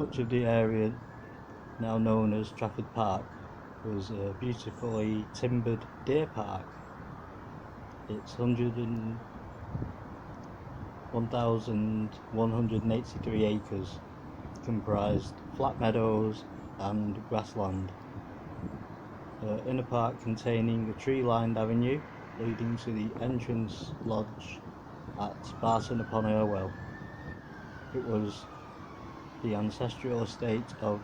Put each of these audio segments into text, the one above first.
Much of the area now known as Trafford Park was a beautifully timbered deer park. It's 1,183 acres, comprised flat meadows and grassland. In a park containing a tree-lined avenue leading to the entrance lodge at Barton upon Irwell. It was the ancestral estate of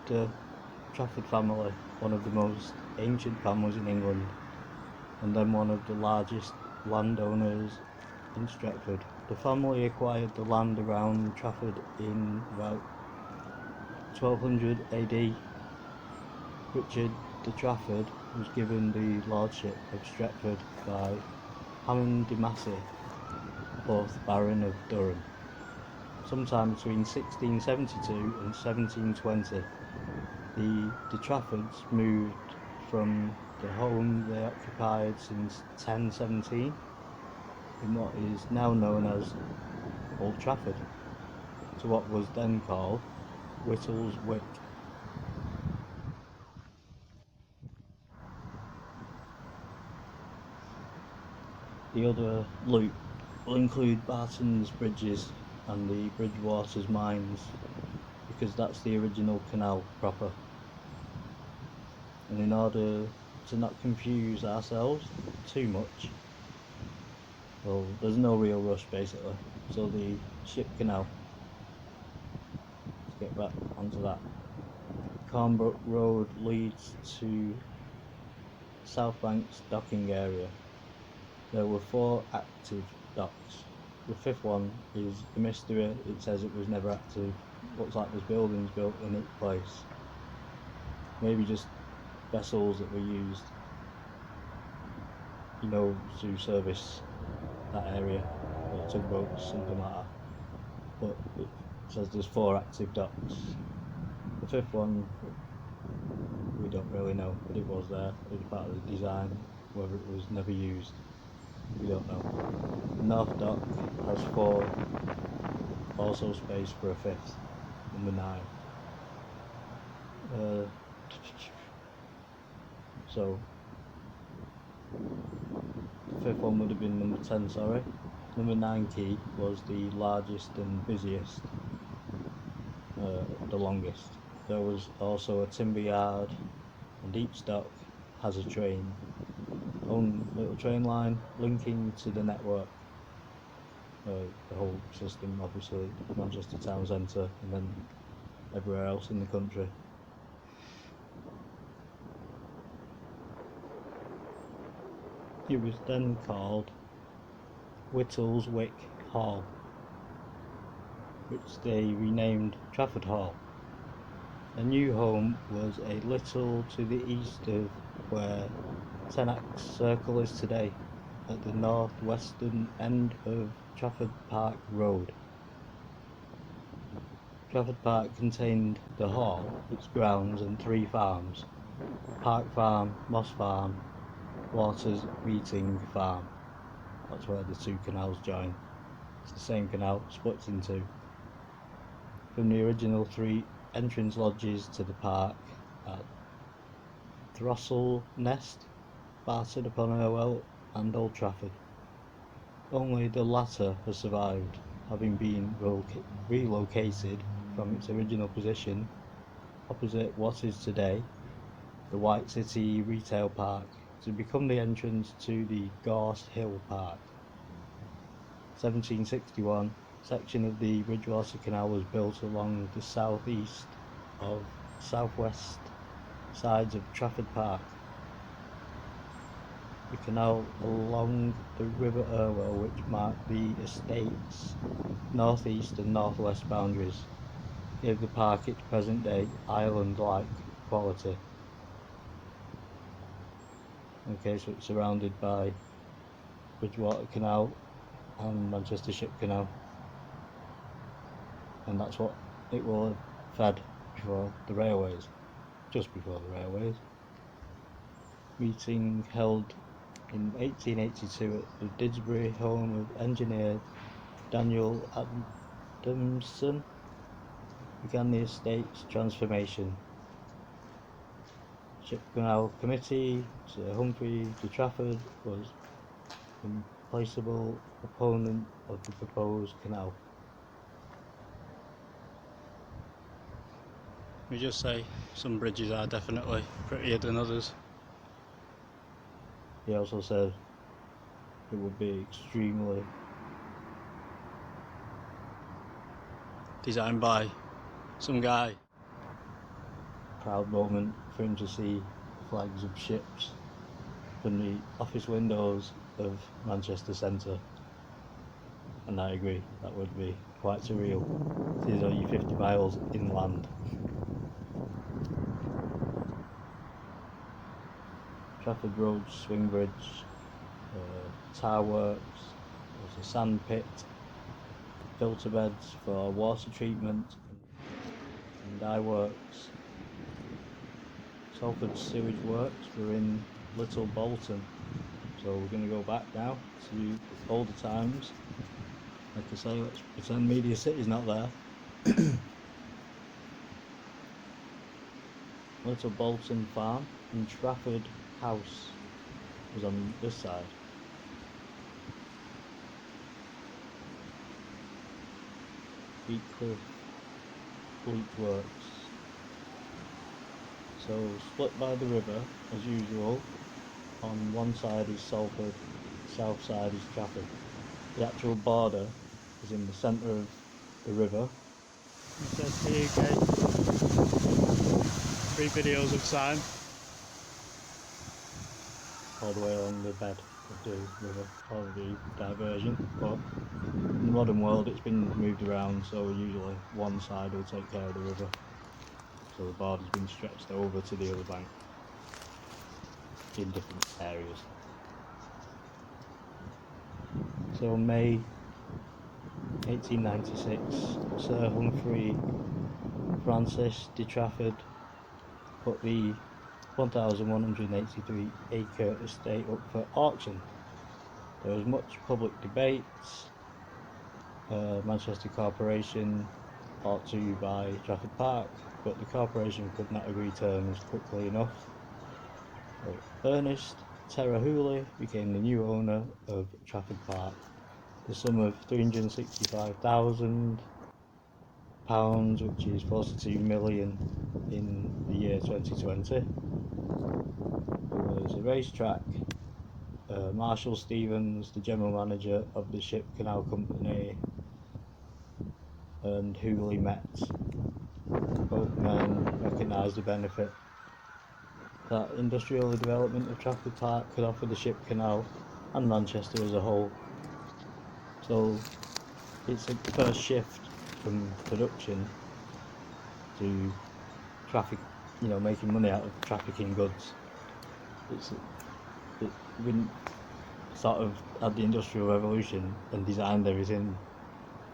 the Trafford family, one of the most ancient families in England, and then one of the largest landowners in Stratford. The family acquired the land around Trafford in about 1200 AD. Richard de Trafford was given the lordship of Stratford by Hamon de Massey, 4th Baron of Durham. Sometime between 1672 and 1720, the de Traffords moved from the home they occupied since 1017 in what is now known as Old Trafford to what was then called Whittle's Wick. The other loop will include Barton's bridges and the Bridgewater's mines, because that's the original canal proper. And in order to not confuse ourselves too much, well, there's no real rush basically, so the ship canal, let's get back onto that. Cornbrook Road leads to South Bank's docking area. There were 4 active docks. The 5th one is a mystery. It says it was never active. Looks like there's buildings built in its place. Maybe just vessels that were used, to service that area, or tugboats, something like that. But it says there's 4 active docks. The 5th one, we don't really know, but it was there. It was part of the design. Whether it was never used, we don't know. The North Dock has 4, also space for a 5th, number 9. So the 5th one would have been number 10, sorry. Number 9 quay was the largest and busiest, the longest. There was also a timber yard, and each dock has a own little train line linking to the network, the whole system, obviously Manchester town centre and then everywhere else in the country. It was then called Whittle's Wick Hall, which they renamed Trafford Hall. A new home was a little to the east of where Tenax Circle is today, at the northwestern end of Trafford Park Road. Trafford Park contained the hall, its grounds and 3 farms: Park Farm, Moss Farm, Waters Meeting Farm. That's where the 2 canals join. It's the same canal, split in 2. From the original 3 entrance lodges to the park at Throstle Nest, Barton upon Irwell and Old Trafford. Only the latter has survived, having been relocated from its original position opposite what is today the White City Retail Park to become the entrance to the Gorse Hill Park. 1761, section of the Bridgewater Canal was built along the southeast of southwest sides of Trafford Park. The canal along the River Irwell, which marked the estate's northeast and northwest boundaries, gave the park its present-day island-like quality. Okay, so it's surrounded by Bridgewater Canal and Manchester Ship Canal, and that's what it will have fed before the railways, just before the railways. Meeting held in 1882 at the Didsbury home of engineer Daniel Adamson. began the estate's transformation. Ship Canal Committee, Sir Humphrey de Trafford, was an implacable opponent of the proposed canal. We just say some bridges are definitely prettier than others. He also said it would be extremely designed by some guy. Proud moment for him to see flags of ships from the office windows of Manchester Centre, and I agree, that would be quite surreal. It is only 50 miles inland. Trafford Road swing bridge, tar works, there's a sand pit, filter beds for water treatment, and dye works. Salford sewage works were in Little Bolton, so we're going to go back now to older times. Like I say, let's pretend Media City's not there. Little Bolton Farm and Trafford House was on this side. Beechcliff Bleach Works. So split by the river as usual. On one side is Salford, south side is Trafford. The actual border is in the centre of the river. It says here, okay, 3 videos of time. All the way along the bed of the river, or the diversion, but in the modern world it's been moved around, so usually one side will take care of the river, so the border's been stretched over to the other bank in different areas. So May 1896, Sir Humphrey Francis de Trafford put the 1,183 acre estate up for auction. There was much public debate. Manchester Corporation ought to buy Trafford Park, but the corporation could not agree terms quickly enough. So Ernest Terahuli became the new owner of Trafford Park. The sum of £365,000, which is 42 million in the year 2020. There was a racetrack. Marshall Stevens, the general manager of the Ship Canal Company, and Hooley met. Both men recognised the benefit that industrial development of Trafford Park could offer the Ship Canal and Manchester as a whole. So it's a first shift from production to traffic, making money out of trafficking goods. We sort of had the Industrial Revolution and designed everything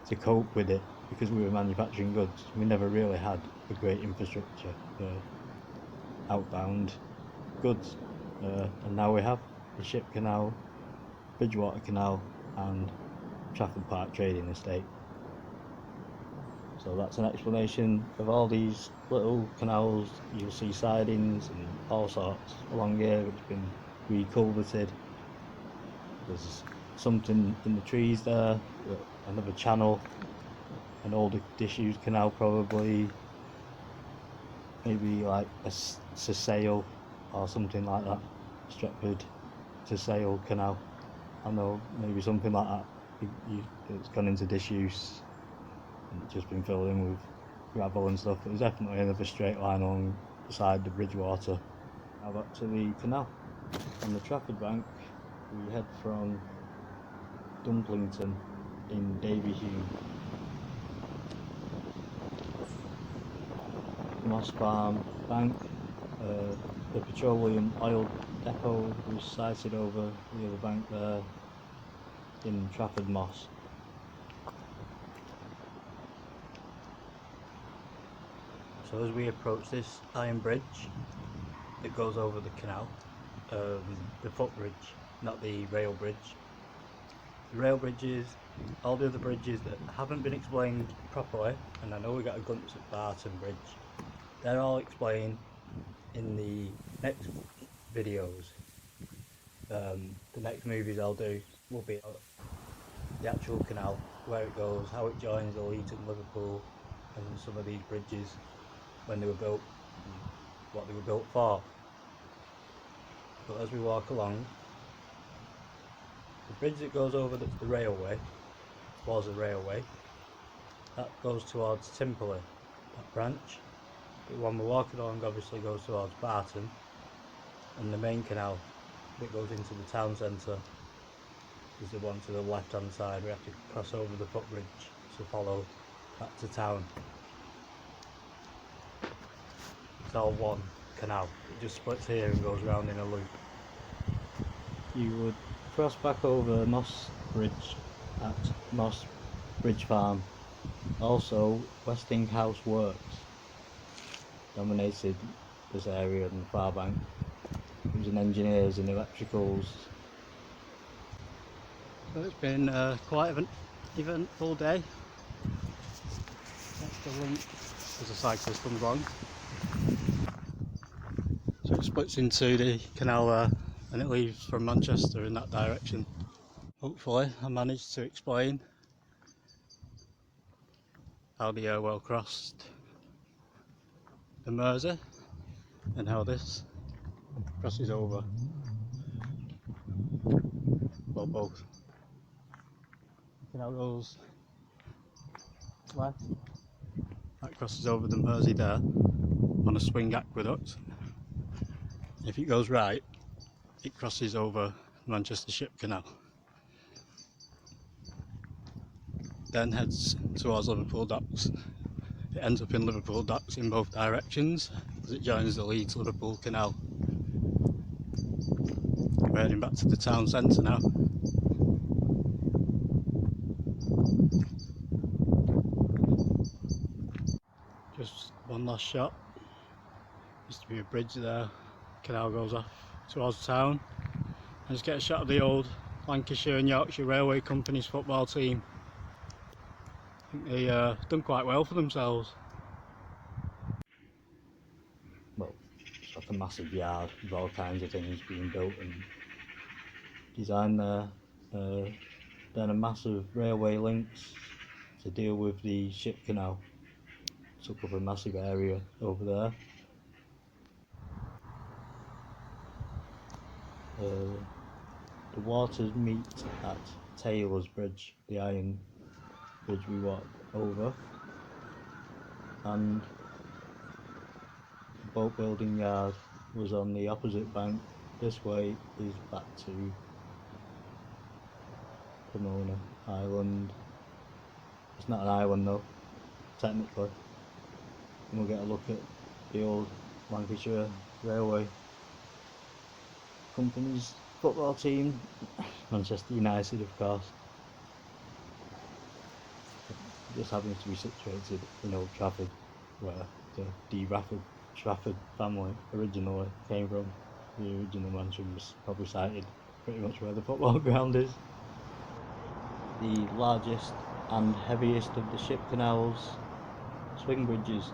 to cope with it because we were manufacturing goods. We never really had a great infrastructure for outbound goods, and now we have the Ship Canal, Bridgewater Canal and Trafford Park trading estate. So that's an explanation of all these little canals. You'll see sidings and all sorts along here which have been reculverted. There's something in the trees there, another channel, an older disused canal probably, maybe like a Sale or something like that, Stratford to Sale Canal. I know, maybe something like that. It's gone into disuse and it's just been filled in with gravel and stuff. There's definitely another straight line along the side of Bridgewater. Now back to the canal. On the Trafford bank we head from Dumplington in Davyhulme. Moss Farm Bank, the petroleum oil depot was sited over the other bank there in Trafford Moss. So as we approach this iron bridge that goes over the canal, the footbridge, not the rail bridge, the rail bridges, all the other bridges that haven't been explained properly, and I know we got a glimpse at Barton Bridge, they're all explained in the next videos. The next movies I'll do will be the actual canal, where it goes, how it joins the Leeds and Liverpool, and some of these bridges, when they were built, and what they were built for. But as we walk along, the bridge that goes over that's the railway, was a railway, that goes towards Timperley, that branch. The one we're walking along obviously goes towards Barton, and the main canal that goes into the town centre is the one to the left hand side. We have to cross over the footbridge to follow back to town. It's all one canal, it just splits here and goes round in a loop. You would cross back over Moss Bridge at Moss Bridge Farm. Also, Westinghouse Works dominated this area and the far bank. It was in engineers and electricals. So it's been quite an eventful day. That's the link as a cyclist comes along. So it splits into the canal there and it leaves from Manchester in that direction. Hopefully I managed to explain how the Irwell crossed the Mersey and how this crosses over, well, both. The canal goes left, that crosses over the Mersey there on a swing aqueduct. If it goes right, it crosses over Manchester Ship Canal, then heads towards Liverpool Docks. It ends up in Liverpool Docks in both directions as it joins the Leeds Liverpool Canal. We're heading back to the town centre now. Just one last shot. Used to be a bridge there, canal goes off towards town. And just get a shot of the old Lancashire and Yorkshire Railway Company's football team. I think they done quite well for themselves. Well, it's like a massive yard with all kinds of things being built and designed there. Then a massive railway links to deal with the ship canal. Took up a massive area over there. The waters meet at Taylor's Bridge, the iron bridge we walked over, and the boat building yard was on the opposite bank. This way is back to Pomona Island. It's not an island though, technically. And we'll get a look at the old Lancashire Railway Company's football team, Manchester United of course. It just happens to be situated in Old Trafford, where the Trafford family originally came from. The original mansion was probably sited pretty much where the football ground is. The largest and heaviest of the ship canals, swing bridges,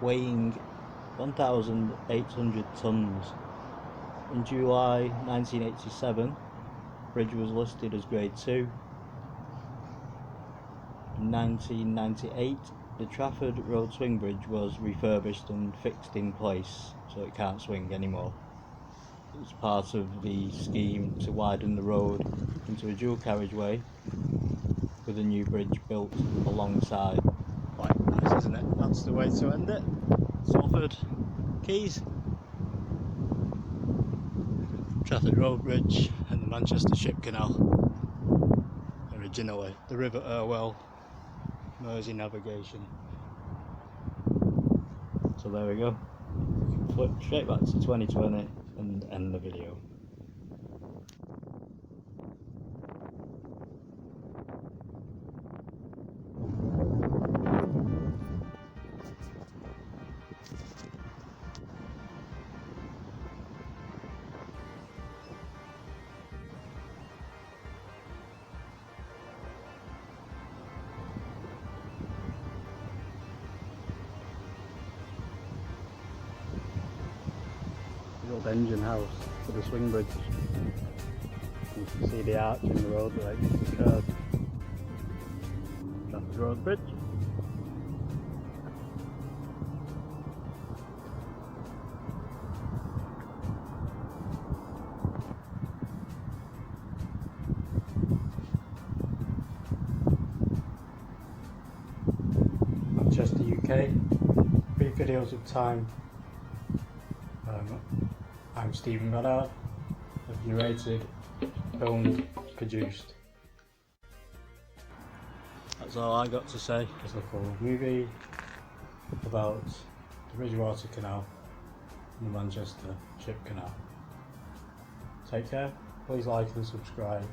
weighing 1,800 tonnes. In July 1987, the bridge was listed as Grade 2. In 1998, the Trafford Road Swing Bridge was refurbished and fixed in place, so it can't swing anymore. It was part of the scheme to widen the road into a dual carriageway with a new bridge built alongside. Quite nice, isn't it? That's the way to end it. Salford Quays, Trafford Road Bridge and the Manchester Ship Canal. Originally the River Irwell Mersey navigation. So there we go. Flip straight back to 2020 and end the video. the old engine house for the swing bridge. You can see the arch in the road where it's curved. Trafford Road Bridge. Manchester, UK. 3 videos of time. I'm Stephen Goddard. I've narrated, filmed, produced. That's all I got to say. It's a cool movie about the Bridgewater Canal and the Manchester Ship Canal. Take care. Please like and subscribe.